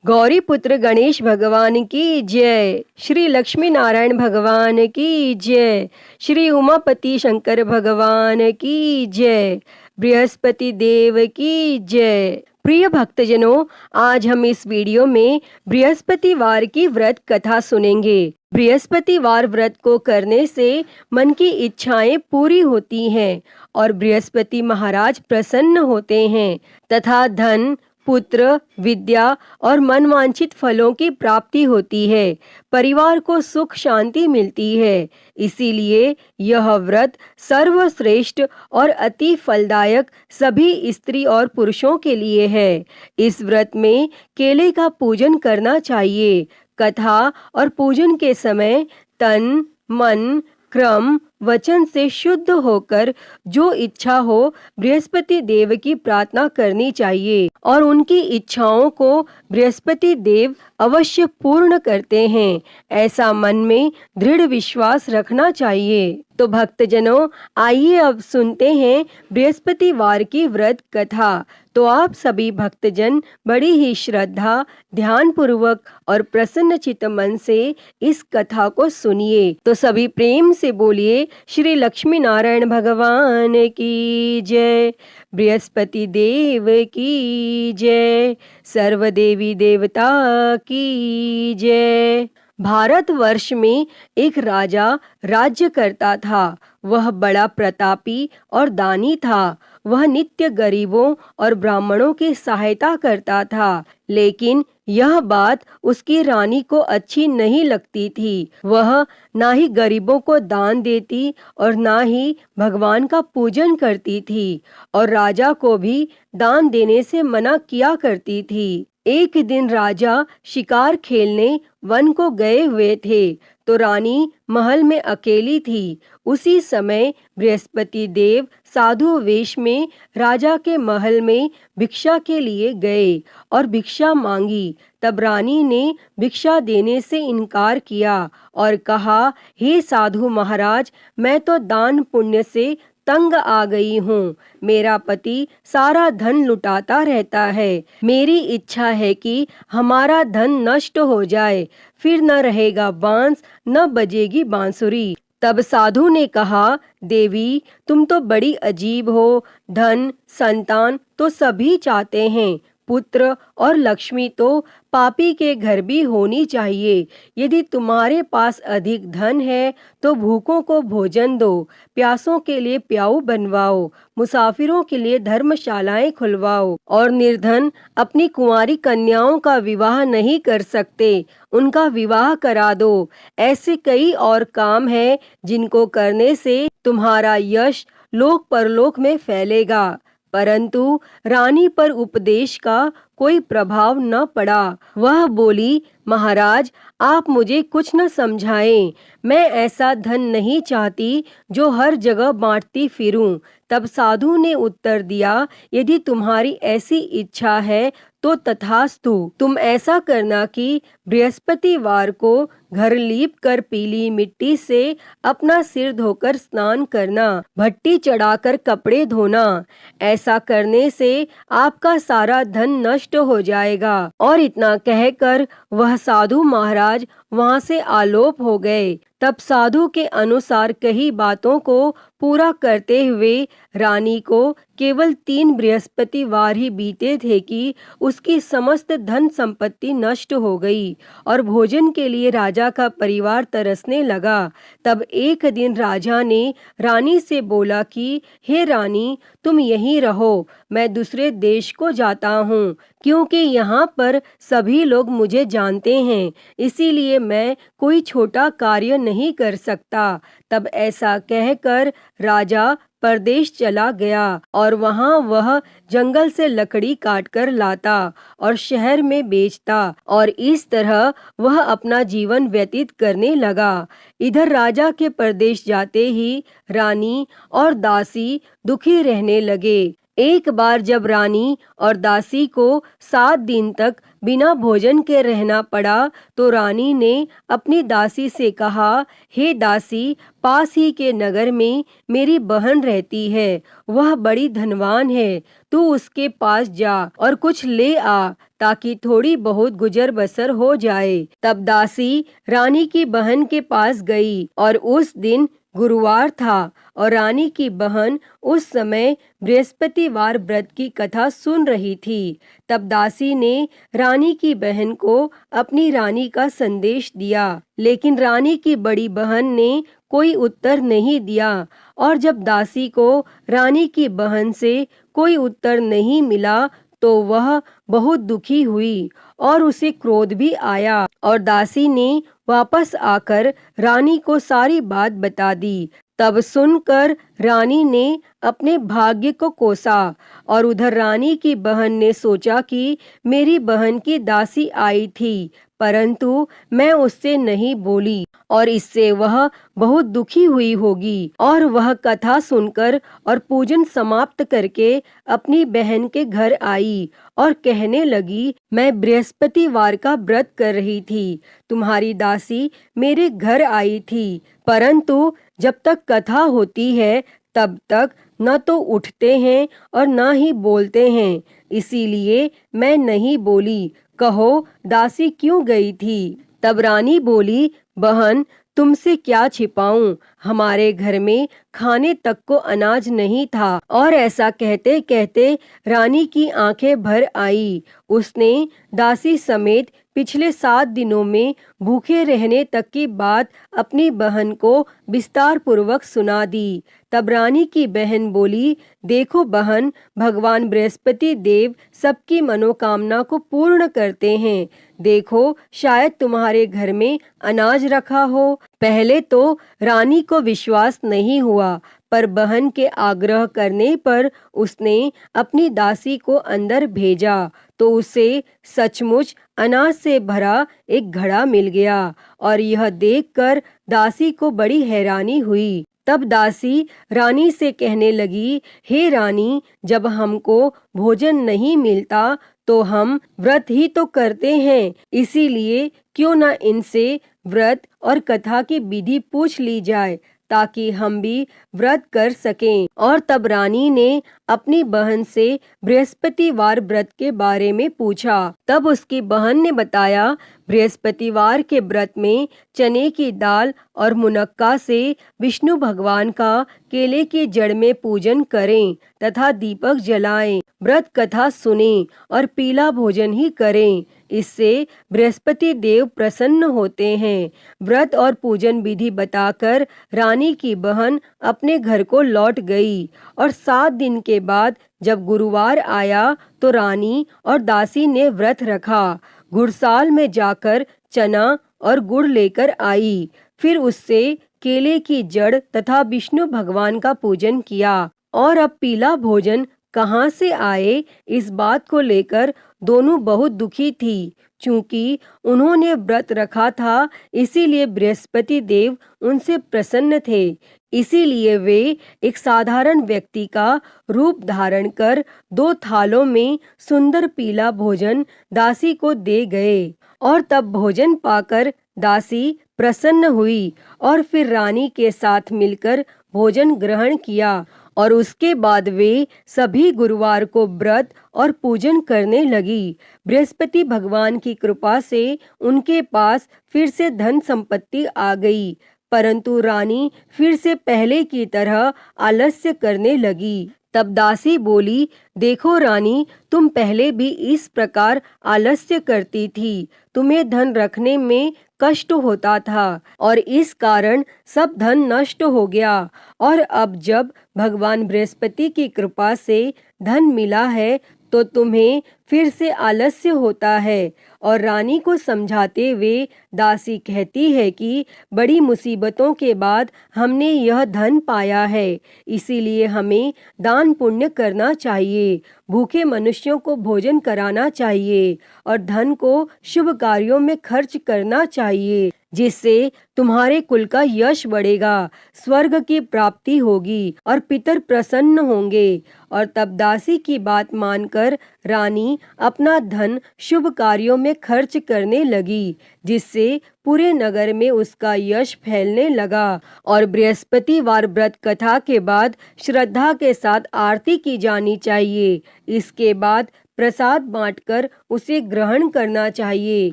गौरी पुत्र गणेश भगवान की जय। श्री लक्ष्मी नारायण भगवान की जय। श्री उमापति शंकर भगवान की जय। बृहस्पति देव की जय। प्रिय भक्तजनों, आज हम इस वीडियो में बृहस्पतिवार की व्रत कथा सुनेंगे। बृहस्पतिवार व्रत को करने से मन की इच्छाएं पूरी होती हैं और बृहस्पति महाराज प्रसन्न होते हैं तथा धन, पुत्र, विद्या और मनवांछित फलों की प्राप्ति होती है। परिवार को सुख शांति मिलती है। इसीलिए यह व्रत सर्वश्रेष्ठ और अति फलदायक सभी स्त्री और पुरुषों के लिए है। इस व्रत में केले का पूजन करना चाहिए। कथा और पूजन के समय तन, मन, क्रम, वचन से शुद्ध होकर जो इच्छा हो बृहस्पति देव की प्रार्थना करनी चाहिए और उनकी इच्छाओं को बृहस्पति देव अवश्य पूर्ण करते हैं, ऐसा मन में दृढ़ विश्वास रखना चाहिए। तो भक्तजनों, आइए अब सुनते हैं बृहस्पतिवार की व्रत कथा। तो आप सभी भक्तजन बड़ी ही श्रद्धा, ध्यान पूर्वक और प्रसन्न चित्त मन से इस कथा को सुनिए। तो सभी प्रेम से बोलिए श्री लक्ष्मी नारायण भगवान की जय। बृहस्पति देव की जय। सर्व देवी देवता की जय। भारतवर्ष में एक राजा राज्य करता था। वह बड़ा प्रतापी और दानी था। वह नित्य गरीबों और ब्राह्मणों की सहायता करता था, लेकिन यह बात उसकी रानी को अच्छी नहीं लगती थी। वह ना ही गरीबों को दान देती और ना ही भगवान का पूजन करती थी और राजा को भी दान देने से मना किया करती थी। एक दिन राजा शिकार खेलने वन को गए हुए थे तो रानी महल में अकेली थी। उसी समय बृहस्पति देव साधु वेश में राजा के महल में भिक्षा के लिए गए और भिक्षा मांगी। तब रानी ने भिक्षा देने से इनकार किया और कहा, हे साधु महाराज, मैं तो दान पुण्य से तंग आ गई हूँ। मेरा पति सारा धन लुटाता रहता है। मेरी इच्छा है कि हमारा धन नष्ट हो जाए, फिर न रहेगा बांस, न बजेगी बांसुरी। तब साधु ने कहा, देवी, तुम तो बड़ी अजीब हो। धन, संतान तो सभी चाहते हैं, पुत्र और लक्ष्मी तो पापी के घर भी होनी चाहिए। यदि तुम्हारे पास अधिक धन है तो भूखों को भोजन दो, प्यासों के लिए प्याऊ बनवाओ, मुसाफिरों के लिए धर्मशालाएं खुलवाओ और निर्धन अपनी कुंवारी कन्याओं का विवाह नहीं कर सकते, उनका विवाह करा दो। ऐसे कई और काम हैं जिनको करने से तुम्हारा यश लोक परलोक में फैलेगा। परंतु रानी पर उपदेश का कोई प्रभाव न पड़ा। वह बोली, महाराज, आप मुझे कुछ न समझाएं। मैं ऐसा धन नहीं चाहती जो हर जगह बांटती फिरूं। तब साधु ने उत्तर दिया, यदि तुम्हारी ऐसी इच्छा है तो तथास्तु। तुम ऐसा करना कि बृहस्पतिवार को घर लीप कर पीली मिट्टी से अपना सिर धोकर स्नान करना, भट्टी चढ़ाकर कपड़े धोना। ऐसा करने से आपका सारा धन नष्ट हो जाएगा। और इतना कहकर वह साधु महाराज वहां से आलोप हो गए। तब साधु के अनुसार कही बातों को पूरा करते हुए रानी को केवल 3 बृहस्पतिवार ही बीते थे कि उसकी समस्त धन संपत्ति नष्ट हो गई और भोजन के लिए राजा का परिवार तरसने लगा। तब एक दिन राजा ने रानी से बोला कि हे रानी, तुम यहीं रहो, मैं दूसरे देश को जाता हूँ, क्योंकि यहाँ पर सभी लोग मुझे जानते हैं, इसीलिए मैं कोई छोटा कार्य नहीं कर सकता। तब ऐसा कहकर राजा परदेश चला गया और वहां वह जंगल से लकड़ी काटकर लाता और शहर में बेचता और इस तरह वह अपना जीवन व्यतीत करने लगा। इधर राजा के परदेश जाते ही रानी और दासी दुखी रहने लगे। एक बार जब रानी और दासी को 7 दिन तक बिना भोजन के रहना पड़ा तो रानी ने अपनी दासी से कहा, हे दासी, पास ही के नगर में मेरी बहन रहती है, वह बड़ी धनवान है, तू उसके पास जा और कुछ ले आ ताकि थोड़ी बहुत गुजर बसर हो जाए। तब दासी रानी की बहन के पास गई और उस दिन गुरुवार था और रानी की बहन उस समय बृहस्पतिवार व्रत की कथा सुन रही थी। तब दासी ने रानी की बहन को अपनी रानी का संदेश दिया, लेकिन रानी की बड़ी बहन ने कोई उत्तर नहीं दिया। और जब दासी को रानी की बहन से कोई उत्तर नहीं मिला तो वह बहुत दुखी हुई और उसे क्रोध भी आया और दासी ने वापस आकर रानी को सारी बात बता दी। तब सुनकर रानी ने अपने भाग्य को कोसा और उधर रानी की बहन ने सोचा कि मेरी बहन की दासी आई थी, परंतु मैं उससे नहीं बोली और इससे वह बहुत दुखी हुई होगी। और वह कथा सुनकर और पूजन समाप्त करके अपनी बहन के घर आई और कहने लगी, मैं बृहस्पतिवार का व्रत कर रही थी, तुम्हारी दासी मेरे घर आई थी, परंतु जब तक कथा होती है तब तक न तो उठते हैं और न ही बोलते हैं, इसीलिए मैं नहीं बोली। कहो दासी क्यों गई थी? तब रानी बोली, बहन तुमसे क्या छिपाऊं, हमारे घर में खाने तक को अनाज नहीं था। और ऐसा कहते कहते रानी की आंखें भर आई। उसने दासी समेत पिछले 7 दिनों में भूखे रहने तक की बात अपनी बहन को विस्तार पूर्वक सुना दी। तब रानी की बहन बोली, देखो बहन, भगवान बृहस्पति देव सबकी मनोकामना को पूर्ण करते हैं। देखो शायद तुम्हारे घर में अनाज रखा हो। पहले तो रानी को विश्वास नहीं हुआ, पर बहन के आग्रह करने पर उसने अपनी दासी को अंदर भेजा तो उसे सचमुच अनाज से भरा एक घड़ा मिल गया और यह देखकर दासी को बड़ी हैरानी हुई। तब दासी रानी से कहने लगी, हे रानी, जब हमको भोजन नहीं मिलता तो हम व्रत ही तो करते हैं, इसीलिए क्यों न इनसे व्रत और कथा की विधि पूछ ली जाए ताकि हम भी व्रत कर सकें। और तब रानी ने अपनी बहन से बृहस्पतिवार व्रत के बारे में पूछा। तब उसकी बहन ने बताया, बृहस्पतिवार के व्रत में चने की दाल और मुनक्का से विष्णु भगवान का केले की जड़ में पूजन करें तथा दीपक जलाएं, व्रत कथा सुनें और पीला भोजन ही करें, इससे बृहस्पति देव प्रसन्न होते हैं। व्रत और पूजन विधि बताकर रानी की बहन अपने घर को लौट गई और 7 दिन के बाद जब गुरुवार आया तो रानी और दासी ने व्रत रखा। गुड़साल में जाकर चना और गुड़ लेकर आई, फिर उससे केले की जड़ तथा विष्णु भगवान का पूजन किया। और अब पीला भोजन कहाँ से आए, इस बात को लेकर दोनों बहुत दुखी थी। चूंकि उन्होंने व्रत रखा था, इसीलिए बृहस्पति देव उनसे प्रसन्न थे। इसीलिए वे एक साधारण व्यक्ति का रूप धारण कर 2 थालों में सुंदर पीला भोजन दासी को दे गए। और तब भोजन पाकर दासी प्रसन्न हुई और फिर रानी के साथ मिलकर भोजन ग्रहण किया और उसके बाद वे सभी गुरुवार को व्रत और पूजन करने लगी। बृहस्पति भगवान की कृपा से उनके पास फिर से धन संपत्ति आ गई, परंतु रानी फिर से पहले की तरह आलस्य करने लगी। तब दासी बोली, देखो रानी, तुम पहले भी इस प्रकार आलस्य करती थी, तुम्हें धन रखने में कष्ट होता था और इस कारण सब धन नष्ट हो गया। और अब जब भगवान बृहस्पति की कृपा से धन मिला है तो तुम्हें फिर से आलस्य होता है। और रानी को समझाते हुए दासी कहती है कि बड़ी मुसीबतों के बाद हमने यह धन पाया है, इसीलिए हमें दान पुण्य करना चाहिए, भूखे मनुष्यों को भोजन कराना चाहिए और धन को शुभ कार्यों में खर्च करना चाहिए, जिससे तुम्हारे कुल का यश बढ़ेगा, स्वर्ग की प्राप्ति होगी और पितर प्रसन्न होंगे। और तब दासी की बात मानकर रानी अपना धन शुभ कार्यों में खर्च करने लगी, जिससे पूरे नगर में उसका यश फैलने लगा। और बृहस्पतिवार व्रत कथा के बाद श्रद्धा के साथ आरती की जानी चाहिए। इसके बाद प्रसाद बांटकर उसे ग्रहण करना चाहिए।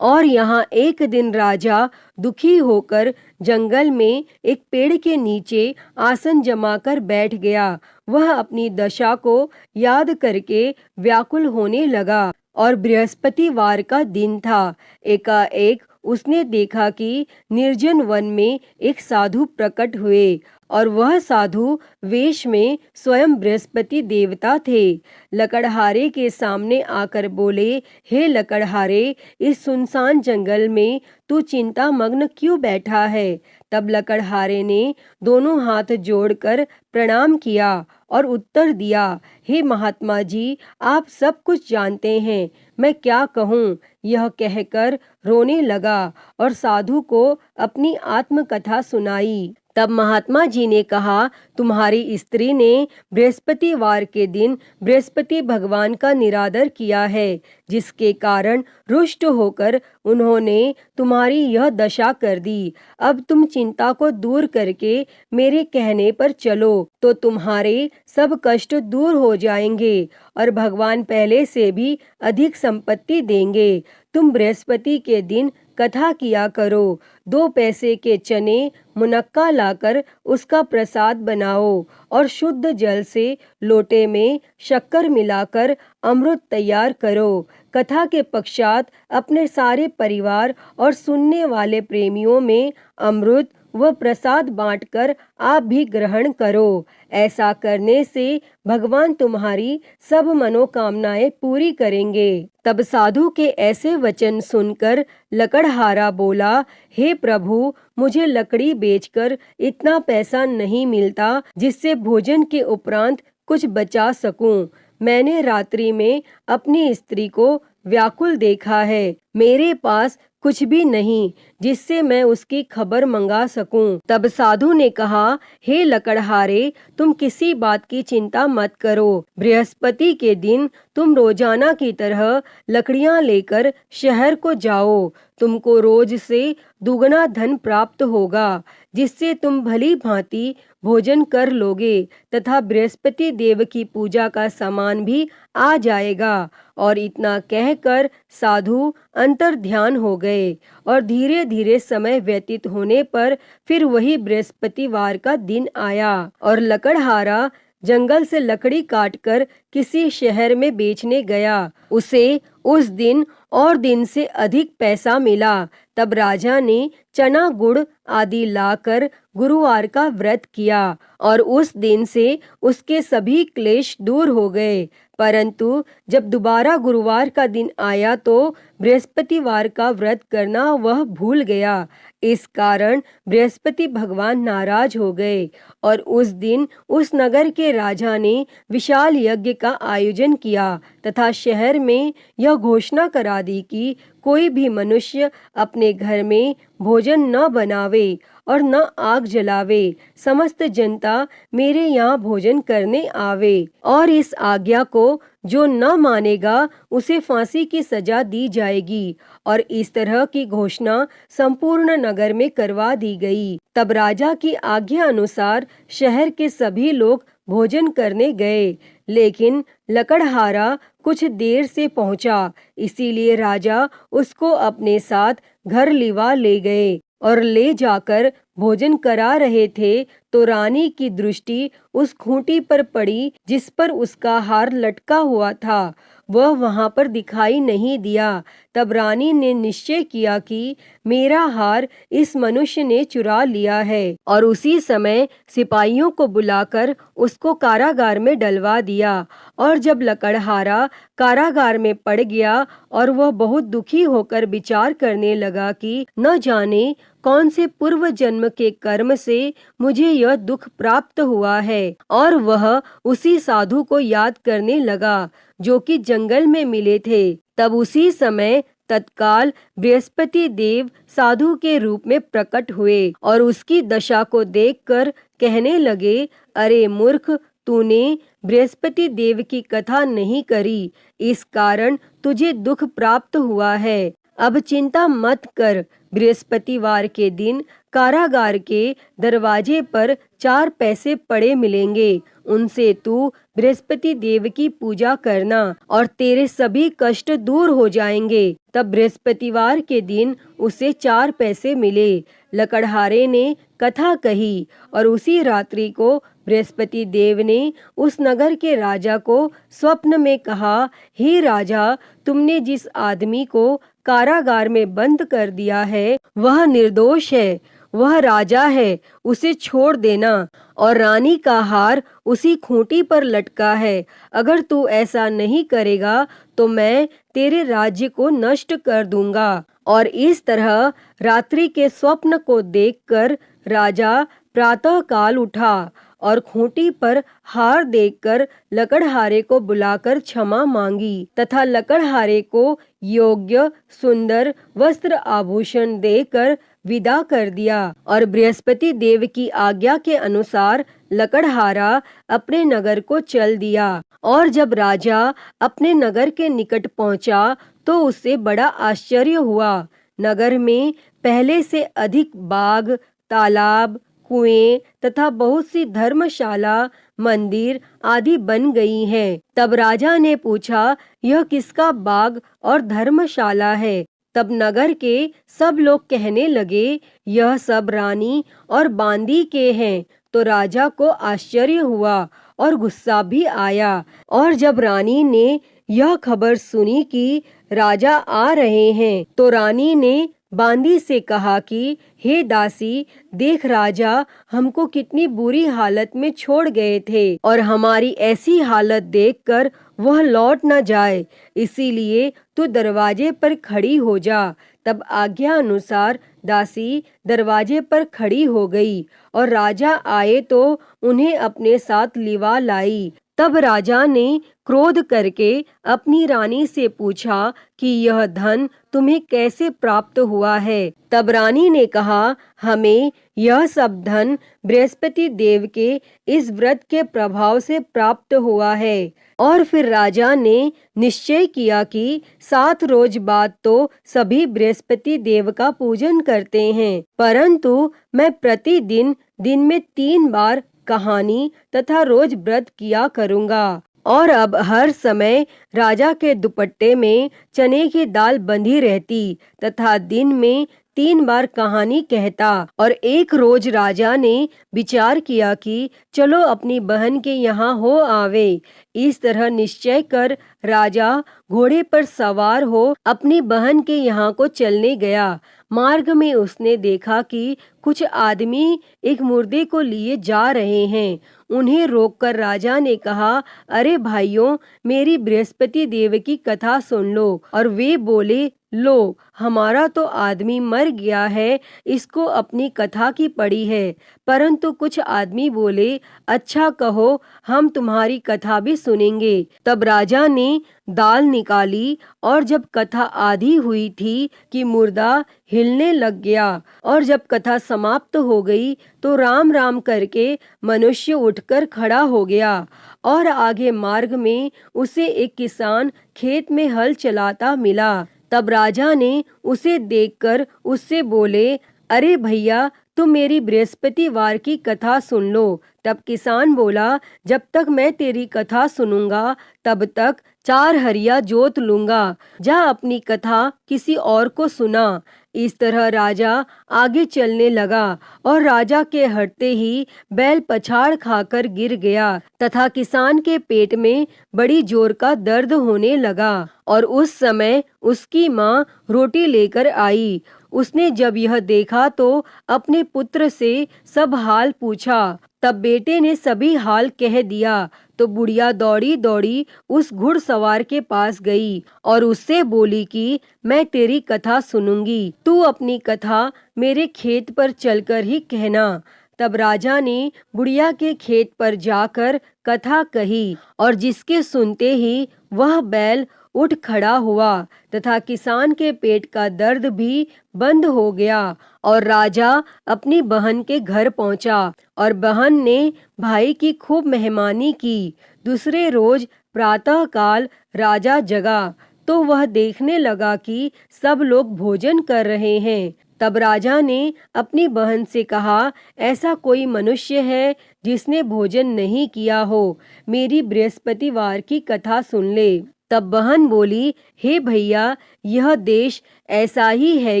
और यहाँ एक दिन राजा दुखी होकर जंगल में एक पेड़ के नीचे आसन जमाकर बैठ गया। वह अपनी दशा को याद करके व्याकुल होने लगा और बृहस्पतिवार का दिन था। एकाएक उसने देखा कि निर्जन वन में एक साधु प्रकट हुए और वह साधु वेश में स्वयं बृहस्पति देवता थे। लकड़हारे के सामने आकर बोले, हे लकड़हारे, इस सुनसान जंगल में तू चिंता मग्न क्यों बैठा है? तब लकड़हारे ने दोनों हाथ जोड़कर प्रणाम किया और उत्तर दिया, हे महात्मा जी, आप सब कुछ जानते हैं, मैं क्या कहूँ? यह कहकर रोने लगा और साधु को अपनी आत्मकथा सुनाई। तब महात्मा जी ने कहा, तुम्हारी स्त्री ने बृहस्पतिवार के दिन बृहस्पति भगवान का निरादर किया है, जिसके कारण रुष्ट होकर उन्होंने तुम्हारी यह दशा कर दी। अब तुम चिंता को दूर करके मेरे कहने पर चलो तो तुम्हारे सब कष्ट दूर हो जाएंगे और भगवान पहले से भी अधिक संपत्ति देंगे। तुम बृहस्पति के दिन कथा किया करो। 2 पैसे के चने मुनक्का लाकर उसका प्रसाद बनाओ और शुद्ध जल से लोटे में शक्कर मिलाकर अमृत तैयार करो। कथा के पश्चात अपने सारे परिवार और सुनने वाले प्रेमियों में अमृत व प्रसाद बांटकर आप भी ग्रहण करो। ऐसा करने से भगवान तुम्हारी सब मनोकामनाएं पूरी करेंगे। तब साधु के ऐसे वचन सुनकर लकड़हारा बोला, हे प्रभु, मुझे लकड़ी बेचकर इतना पैसा नहीं मिलता जिससे भोजन के उपरांत कुछ बचा सकूं। मैंने रात्रि में अपनी स्त्री को व्याकुल देखा है। मेरे पास कुछ भी नहीं जिससे मैं उसकी खबर मंगा सकूं। तब साधु ने कहा, हे लकड़हारे, तुम किसी बात की चिंता मत करो। बृहस्पति के दिन तुम रोजाना की तरह लकड़ियां लेकर शहर को जाओ। तुमको रोज से दुगना धन प्राप्त होगा, जिससे तुम भली भांति भोजन कर लोगे तथा बृहस्पति देव की पूजा का सामान भी आ जाएगा। और इतना कहकर साधु अंतर ध्यान हो गए और धीरे धीरे समय व्यतीत होने पर फिर वही बृहस्पतिवार का दिन आया और लकड़हारा जंगल से लकड़ी काटकर किसी शहर में बेचने गया। उसे उस दिन और दिन से अधिक पैसा मिला। तब राजा ने चना गुड़ आदि लाकर गुरुवार का व्रत किया और उस दिन से उसके सभी क्लेश दूर हो गए। परंतु जब दोबारा गुरुवार का दिन आया तो बृहस्पतिवार का व्रत करना वह भूल गया। इस कारण बृहस्पति भगवान नाराज हो गए और उस दिन उस नगर के राजा ने विशाल यज्ञ का आयोजन किया तथा शहर में यह घोषणा करा दी कि कोई भी मनुष्य अपने घर में भोजन न बनावे और न आग जलावे। समस्त जनता मेरे यहाँ भोजन करने आवे और इस आज्ञा को जो न मानेगा उसे फांसी की सजा दी जाएगी। और इस तरह की घोषणा संपूर्ण नगर में करवा दी गई। तब राजा की आज्ञा अनुसार शहर के सभी लोग भोजन करने गए, लेकिन लकड़हारा कुछ देर से पहुंचा, इसीलिए राजा उसको अपने साथ घर लिवा ले गए और ले जाकर भोजन करा रहे थे तो रानी की दृष्टि उस खूंटी पर पड़ी जिस पर उसका हार लटका हुआ था। वह वहां पर दिखाई नहीं दिया। तब रानी ने निश्चय किया कि मेरा हार इस मनुष्य ने चुरा लिया है और उसी समय सिपाहियों को बुलाकर उसको कारागार में डलवा दिया। और जब लकड़हारा कारागार में पड़ गया और वह बहुत दुखी होकर विचार करने लगा कि न जाने कौन से पूर्व जन्म के कर्म से मुझे यह दुख प्राप्त हुआ है, और वह उसी साधु को याद करने लगा जो कि जंगल में मिले थे। तब उसी समय तत्काल बृहस्पति देव साधु के रूप में प्रकट हुए और उसकी दशा को देखकर कहने लगे, अरे मूर्ख, तूने बृहस्पति देव की कथा नहीं करी, इस कारण तुझे दुख प्राप्त हुआ है। अब चिंता मत कर, बृहस्पतिवार के दिन कारागार के दरवाजे पर 4 पैसे पड़े मिलेंगे, उनसे तू बृहस्पति देव की पूजा करना और तेरे सभी कष्ट दूर हो जाएंगे। तब बृहस्पतिवार के दिन उसे 4 पैसे मिले। लकड़हारे ने कथा कही और उसी रात्रि को बृहस्पति देव ने उस नगर के राजा को स्वप्न में कहा, हे राजा, तुमने जिस आदमी को कारागार में बंद कर दिया है वह निर्दोष है, वह राजा है, उसे छोड़ देना, और रानी का हार उसी खूंटी पर लटका है। अगर तू ऐसा नहीं करेगा तो मैं तेरे राज्य को नष्ट कर दूंगा। और इस तरह रात्रि के स्वप्न को देखकर राजा प्रातः काल उठा और खूंटी पर हार देखकर लकड़हारे को बुलाकर क्षमा मांगी तथा लकड़हारे को योग्य सुंदर वस्त्र आभूषण देकर विदा कर दिया। और बृहस्पति देव की आज्ञा के अनुसार लकड़हारा अपने नगर को चल दिया। और जब राजा अपने नगर के निकट पहुंचा तो उससे बड़ा आश्चर्य हुआ। नगर में पहले से अधिक बाग, तालाब, कुएं तथा बहुत सी धर्मशाला, मंदिर आदि बन गई हैं। तब राजा ने पूछा, यह किसका बाग और धर्मशाला है? तब नगर के सब लोग कहने लगे, यह सब रानी और बांदी के हैं। तो राजा को आश्चर्य हुआ और गुस्सा भी आया। और जब रानी ने यह खबर सुनी कि राजा आ रहे हैं तो रानी ने बांदी से कहा कि हे दासी, देख राजा हमको कितनी बुरी हालत में छोड़ गए थे और हमारी ऐसी हालत देखकर वह लौट न जाए, इसीलिए तू दरवाजे पर खड़ी हो जा। तब आज्ञा अनुसार दासी दरवाजे पर खड़ी हो गई और राजा आए तो उन्हें अपने साथ लिवा लाई। तब राजा ने क्रोध करके अपनी रानी से पूछा कि यह धन तुम्हें कैसे प्राप्त हुआ है? तब रानी ने कहा, हमें यह सब धन बृहस्पति देव के इस व्रत के प्रभाव से प्राप्त हुआ है। और फिर राजा ने निश्चय किया कि 7 रोज बाद तो सभी बृहस्पति देव का पूजन करते हैं, परंतु मैं प्रतिदिन दिन में 3 बार कहानी तथा रोज व्रत किया करूँगा। और अब हर समय राजा के दुपट्टे में चने की दाल बंधी रहती तथा दिन में 3 बार कहानी कहता। और एक रोज राजा ने विचार किया कि चलो अपनी बहन के यहाँ हो आवे। इस तरह निश्चय कर राजा घोड़े पर सवार हो अपनी बहन के यहाँ को चलने गया। मार्ग में उसने देखा कि कुछ आदमी एक मुर्दे को लिए जा रहे हैं। उन्हें रोककर राजा ने कहा, अरे भाइयों, मेरी बृहस्पति देव की कथा सुन लो। और वे बोले, लो, हमारा तो आदमी मर गया है, इसको अपनी कथा की पड़ी है। परंतु कुछ आदमी बोले, अच्छा कहो, हम तुम्हारी कथा भी सुनेंगे। तब राजा ने दाल निकाली और जब कथा आधी हुई थी कि मुर्दा हिलने लग गया। और जब कथा समाप्त हो गई तो राम राम करके मनुष्य उठकर खड़ा हो गया। और आगे मार्ग में उसे एक किसान खेत में हल चलाता मिला। तब राजा ने उसे देखकर उससे बोले, अरे भैया, तुम मेरी बृहस्पतिवार की कथा सुन लो। तब किसान बोला, जब तक मैं तेरी कथा सुनूंगा तब तक 4 हरिया जोत लूंगा। जा अपनी कथा किसी और को सुना। इस तरह राजा आगे चलने लगा और राजा के हटते ही बैल पछाड़ खाकर गिर गया तथा किसान के पेट में बड़ी जोर का दर्द होने लगा। और उस समय उसकी माँ रोटी लेकर आई। उसने जब यह देखा तो अपने पुत्र से सब हाल पूछा। तब बेटे ने सभी हाल कह दिया। तो बुढ़िया दौड़ी दौड़ी उस घुड़सवार के पास गई और उससे बोली कि मैं तेरी कथा सुनूंगी, तू अपनी कथा मेरे खेत पर चलकर ही कहना। तब राजा ने बुढ़िया के खेत पर जाकर कथा कही और जिसके सुनते ही वह बैल उठ खड़ा हुआ तथा किसान के पेट का दर्द भी बंद हो गया। और राजा अपनी बहन के घर पहुंचा और बहन ने भाई की खूब मेहमानी की। दूसरे रोज प्रातः काल राजा जगा तो वह देखने लगा कि सब लोग भोजन कर रहे हैं। तब राजा ने अपनी बहन से कहा, ऐसा कोई मनुष्य है जिसने भोजन नहीं किया हो, मेरी बृहस्पतिवार की कथा सुन ले। तब बहन बोली, हे भैया, यह देश ऐसा ही है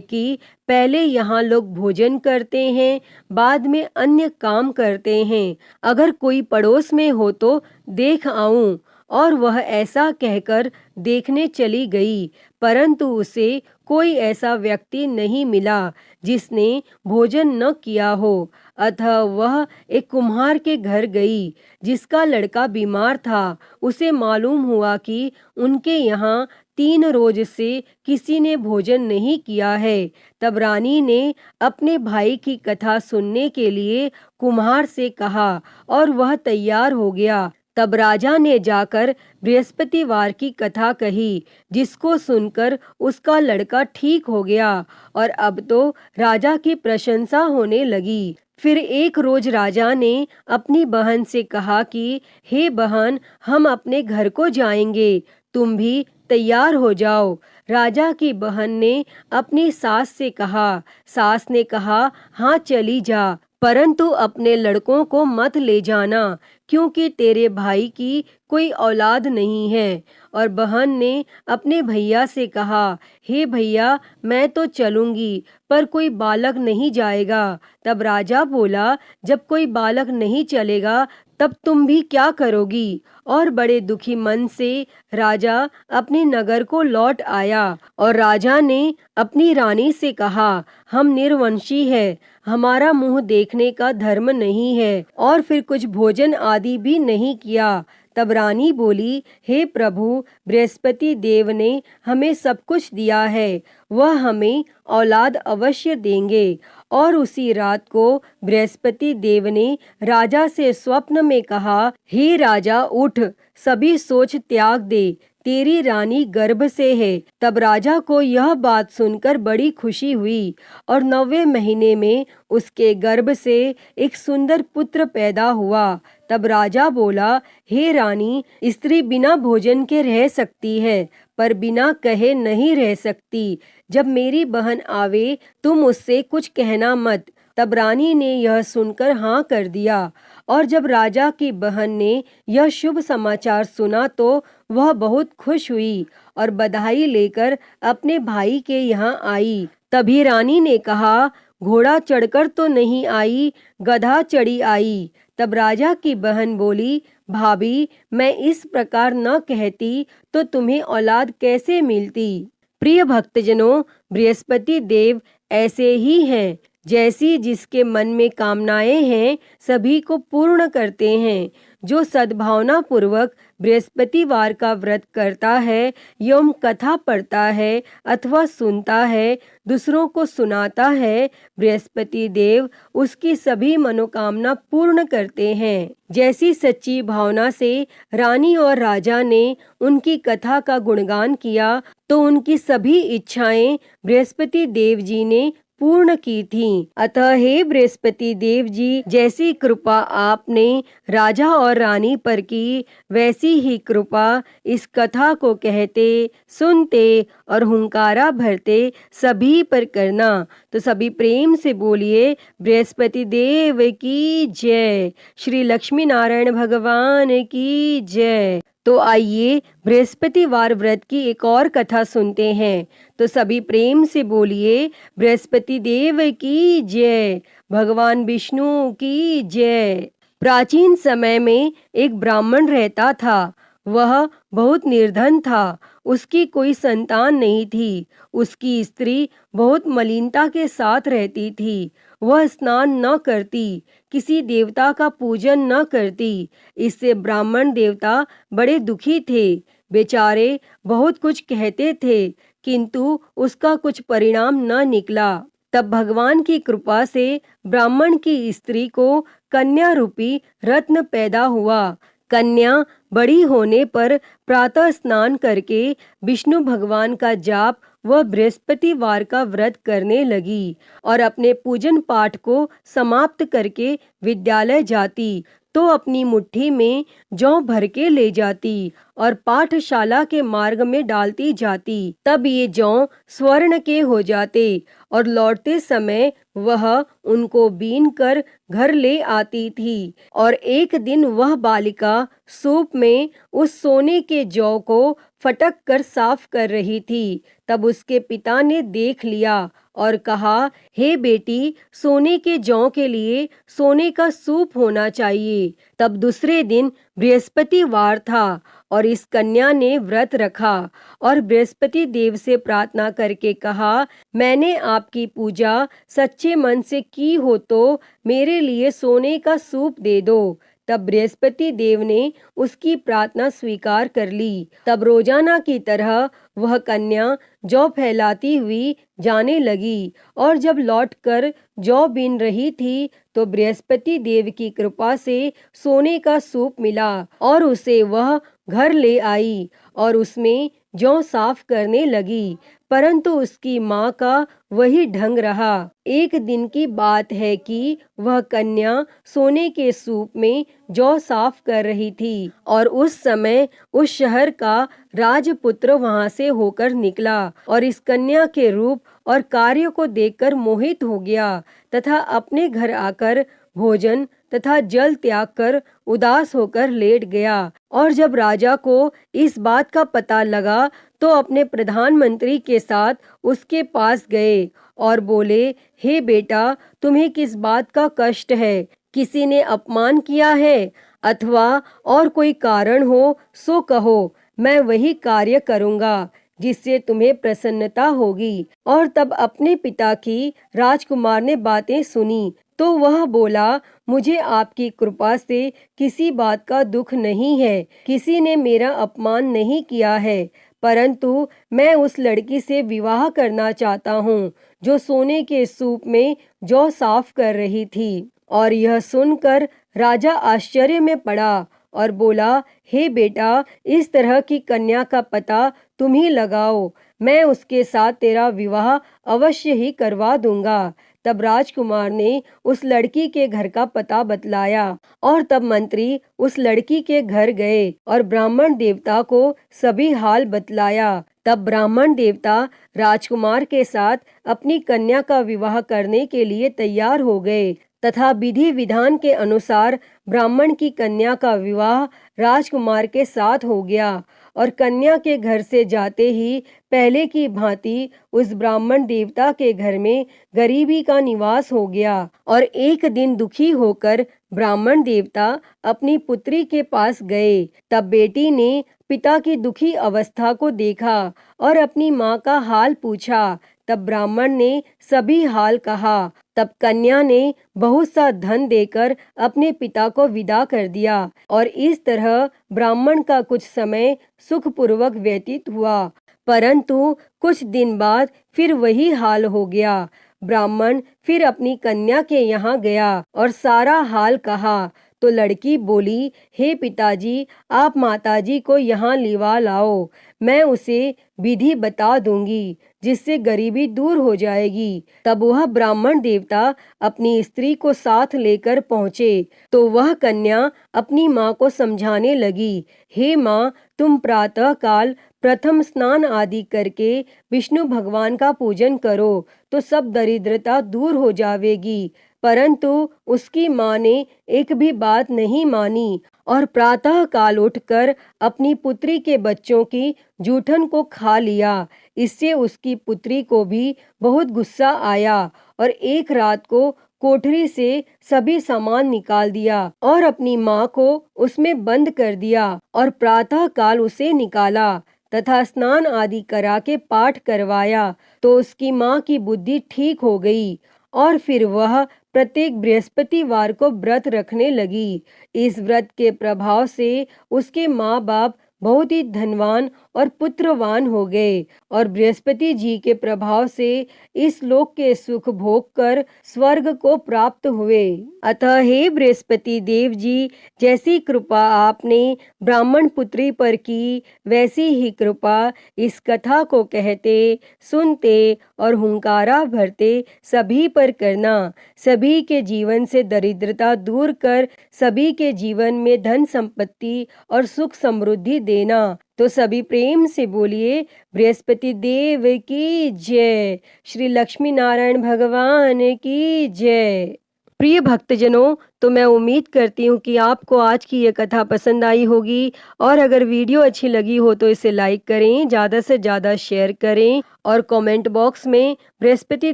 कि पहले यहाँ लोग भोजन करते हैं, बाद में अन्य काम करते हैं। अगर कोई पड़ोस में हो तो देख आऊं। और वह ऐसा कहकर देखने चली गई, परंतु उसे कोई ऐसा व्यक्ति नहीं मिला जिसने भोजन न किया हो। अतः वह एक कुम्हार के घर गई जिसका लड़का बीमार था। उसे मालूम हुआ कि उनके यहाँ 3 रोज से किसी ने भोजन नहीं किया है। तब रानी ने अपने भाई की कथा सुनने के लिए कुम्हार से कहा और वह तैयार हो गया। तब राजा ने जाकर बृहस्पतिवार की कथा कही, जिसको सुनकर उसका लड़का ठीक हो गया और अब तो राजा की प्रशंसा होने लगी। फिर एक रोज राजा ने अपनी बहन से कहा कि हे बहन, हम अपने घर को जाएंगे, तुम भी तैयार हो जाओ। राजा की बहन ने अपनी सास से कहा। सास ने कहा, हाँ चली जा, परंतु अपने लड़कों को मत ले जाना, क्योंकि तेरे भाई की कोई औलाद नहीं है। और बहन ने अपने भैया से कहा, हे भैया, मैं तो चलूंगी, पर कोई बालक नहीं जाएगा। तब राजा बोला, जब कोई बालक नहीं चलेगा तब तुम भी क्या करोगी? और बड़े दुखी मन से राजा अपने नगर को लौट आया। और राजा ने अपनी रानी से कहा, हम निर्वंशी है, हमारा मुंह देखने का धर्म नहीं है, और फिर कुछ भोजन आदि भी नहीं किया। तब रानी बोली, हे प्रभु, बृहस्पति देव ने हमें सब कुछ दिया है, वह हमें औलाद अवश्य देंगे। और उसी रात को बृहस्पति देव ने राजा से स्वप्न में कहा, हे राजा, उठ, सभी सोच त्याग दे, तेरी रानी गर्भ से है। तब राजा को यह बात सुनकर बड़ी खुशी हुई और 9वें महीने में उसके गर्भ से एक सुंदर पुत्र पैदा हुआ। तब राजा बोला, हे रानी, स्त्री बिना भोजन के रह सकती है, पर बिना कहे नहीं रह सकती। जब मेरी बहन आवे तुम उससे कुछ कहना मत। तब रानी ने यह सुनकर हाँ कर दिया। और जब राजा की बहन ने यह शुभ समाचार सुना तो वह बहुत खुश हुई और बधाई लेकर अपने भाई के यहाँ आई। तभी रानी ने कहा, घोड़ा चढ़कर तो नहीं आई, गधा चढ़ी आई। तब राजा की बहन बोली, भाभी, मैं इस प्रकार न कहती तो तुम्हें औलाद कैसे मिलती। प्रिय भक्तजनों, बृहस्पति देव ऐसे ही हैं, जैसी जिसके मन में कामनाएं हैं सभी को पूर्ण करते हैं। जो सद्भावना पूर्वक बृहस्पतिवार का व्रत करता है एवं कथा पढ़ता है अथवा सुनता है, दूसरों को सुनाता है, बृहस्पति देव उसकी सभी मनोकामना पूर्ण करते हैं। जैसी सच्ची भावना से रानी और राजा ने उनकी कथा का गुणगान किया तो उनकी सभी इच्छाएं बृहस्पति देव जी ने पूर्ण की थीं। अतः हे बृहस्पति देव जी, जैसी कृपा आपने राजा और रानी पर की, वैसी ही कृपा इस कथा को कहते, सुनते और हुंकारा भरते सभी पर करना। तो सभी प्रेम से बोलिए, बृहस्पति देव की जय, श्री लक्ष्मी नारायण भगवान की जय। तो आइए बृहस्पतिवार व्रत की एक और कथा सुनते हैं। तो सभी प्रेम से बोलिए, बृहस्पति देव की जय, भगवान विष्णु की जय। प्राचीन समय में एक ब्राह्मण रहता था। वह बहुत निर्धन था, उसकी कोई संतान नहीं थी। उसकी स्त्री बहुत मलिनता के साथ रहती थी। वह स्नान न करती, किसी देवता का पूजन न करती। इससे ब्राह्मण देवता बड़े दुखी थे। बेचारे बहुत कुछ कहते थे, किंतु उसका कुछ परिणाम न निकला। तब भगवान की कृपा से ब्राह्मण की स्त्री को कन्या रूपी रत्न पैदा हुआ। कन्या बड़ी होने पर प्रातः स्नान करके विष्णु भगवान का जाप व बृहस्पतिवार का व्रत करने लगी और अपने पूजन पाठ को समाप्त करके विद्यालय जाती तो अपनी मुट्ठी में जौ भर के ले जाती और पाठशाला के मार्ग में डालती जाती। तब ये जौ स्वर्ण के हो जाते और लौटते समय वह उनको बीन कर घर ले आती थी। और एक दिन वह बालिका सूप में उस सोने के जौ को फटक कर साफ कर रही थी। तब उसके पिता ने देख लिया और कहा, हे बेटी, सोने के जौ के लिए सोने का सूप होना चाहिए। तब दूसरे दिन बृहस्पतिवार था और इस कन्या ने व्रत रखा और बृहस्पति देव से प्रार्थना करके कहा, मैंने आपकी पूजा सच्चे मन से की हो तो मेरे लिए सोने का सूप दे दो। तब बृहस्पति देव ने उसकी प्रार्थना स्वीकार कर ली। तब रोजाना की तरह वह कन्या जौ फैलाती हुई जाने लगी और जब लौटकर जौ बीन रही थी तो बृहस्पति देव की कृपा से सोने का सूप मिला और उसे वह घर ले आई और उसमें जौ साफ करने लगी। परंतु उसकी माँ का वही ढंग रहा। एक दिन की बात है कि वह कन्या सोने के सूप में जौ साफ कर रही थी और उस समय उस शहर का राजपुत्र वहां से होकर निकला और इस कन्या के रूप और कार्य को देखकर मोहित हो गया तथा अपने घर आकर भोजन तथा जल त्याग कर उदास होकर लेट गया। और जब राजा को इस बात का पता लगा तो अपने प्रधानमंत्री के साथ उसके पास गए और बोले, हे बेटा, तुम्हें किस बात का कष्ट है? किसी ने अपमान किया है अथवा और कोई कारण हो सो कहो, मैं वही कार्य करूँगा जिससे तुम्हें प्रसन्नता होगी। और तब अपने पिता की राजकुमार ने बातें सुनी तो वह बोला, मुझे आपकी कृपा से किसी बात का दुख नहीं है, किसी ने मेरा अपमान नहीं किया है, परंतु मैं उस लड़की से विवाह करना चाहता हूँ जो सोने के सूप में जौ साफ कर रही थी। और यह सुनकर राजा आश्चर्य में पड़ा और बोला, हे बेटा, इस तरह की कन्या का पता तुम ही लगाओ, मैं उसके साथ तेरा विवाह अवश्य ही करवा दूंगा। तब राजकुमार ने उस लड़की के घर का पता बतलाया और तब मंत्री उस लड़की के घर गए और ब्राह्मण देवता को सभी हाल बतलाया। तब ब्राह्मण देवता राजकुमार के साथ अपनी कन्या का विवाह करने के लिए तैयार हो गए तथा विधि विधान के अनुसार ब्राह्मण की कन्या का विवाह राजकुमार के साथ हो गया। और कन्या के घर से जाते ही पहले की भांति उस ब्राह्मण देवता के घर में गरीबी का निवास हो गया। और एक दिन दुखी होकर ब्राह्मण देवता अपनी पुत्री के पास गए। तब बेटी ने पिता की दुखी अवस्था को देखा और अपनी माँ का हाल पूछा। तब ब्राह्मण ने सभी हाल कहा। तब कन्या ने बहुत सा धन देकर अपने पिता को विदा कर दिया और इस तरह ब्राह्मण का कुछ समय सुखपूर्वक व्यतीत हुआ। परंतु कुछ दिन बाद फिर वही हाल हो गया। ब्राह्मण फिर अपनी कन्या के यहाँ गया और सारा हाल कहा तो लड़की बोली, हे पिताजी, आप माताजी को यहाँ लिवा लाओ, मैं उसे विधि बता दूंगी जिससे गरीबी दूर हो जाएगी। तब वह ब्राह्मण देवता अपनी स्त्री को साथ लेकर पहुँचे तो वह कन्या अपनी माँ को समझाने लगी, हे माँ, तुम प्रातः काल प्रथम स्नान आदि करके विष्णु भगवान का पूजन करो तो सब दरिद्रता दूर हो जाएगी। परंतु उसकी माँ ने एक भी बात नहीं मानी और प्रातः काल उठकर अपनी पुत्री के बच्चों की जूठन को खा लिया। इससे उसकी पुत्री को भी बहुत गुस्सा आया और एक रात को कोठरी से सभी सामान निकाल दिया और अपनी माँ को उसमें बंद कर दिया और प्रातः काल उसे निकाला तथा स्नान आदि करा के पाठ करवाया तो उसकी माँ की बुद्धि ठीक हो गई और फिर वह प्रत्येक बृहस्पतिवार को व्रत रखने लगी। इस व्रत के प्रभाव से उसके माँ बाप बहुत ही धनवान और पुत्रवान हो गए और बृहस्पति जी के प्रभाव से इस लोक के सुख भोग कर स्वर्ग को प्राप्त हुए। अतः हे बृहस्पति देव जी, जैसी कृपा आपने ब्राह्मण पुत्री पर की, वैसी ही कृपा इस कथा को कहते, सुनते और हुंकारा भरते सभी पर करना। सभी के जीवन से दरिद्रता दूर कर सभी के जीवन में धन संपत्ति और सुख समृद्धि देना। तो सभी प्रेम से बोलिए बृहस्पति देव की जय, श्री लक्ष्मी नारायण भगवान की जय। प्रिय भक्तजनों, तो मैं उम्मीद करती हूँ कि आपको आज की ये कथा पसंद आई होगी और अगर वीडियो अच्छी लगी हो तो इसे लाइक करें, ज़्यादा से ज़्यादा शेयर करें और कमेंट बॉक्स में बृहस्पति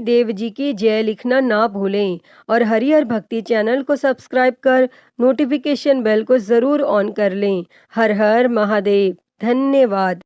देव जी की जय लिखना ना भूलें और हरिहर भक्ति चैनल को सब्सक्राइब कर नोटिफिकेशन बेल को ज़रूर ऑन कर लें। हर हर महादेव। धन्यवाद।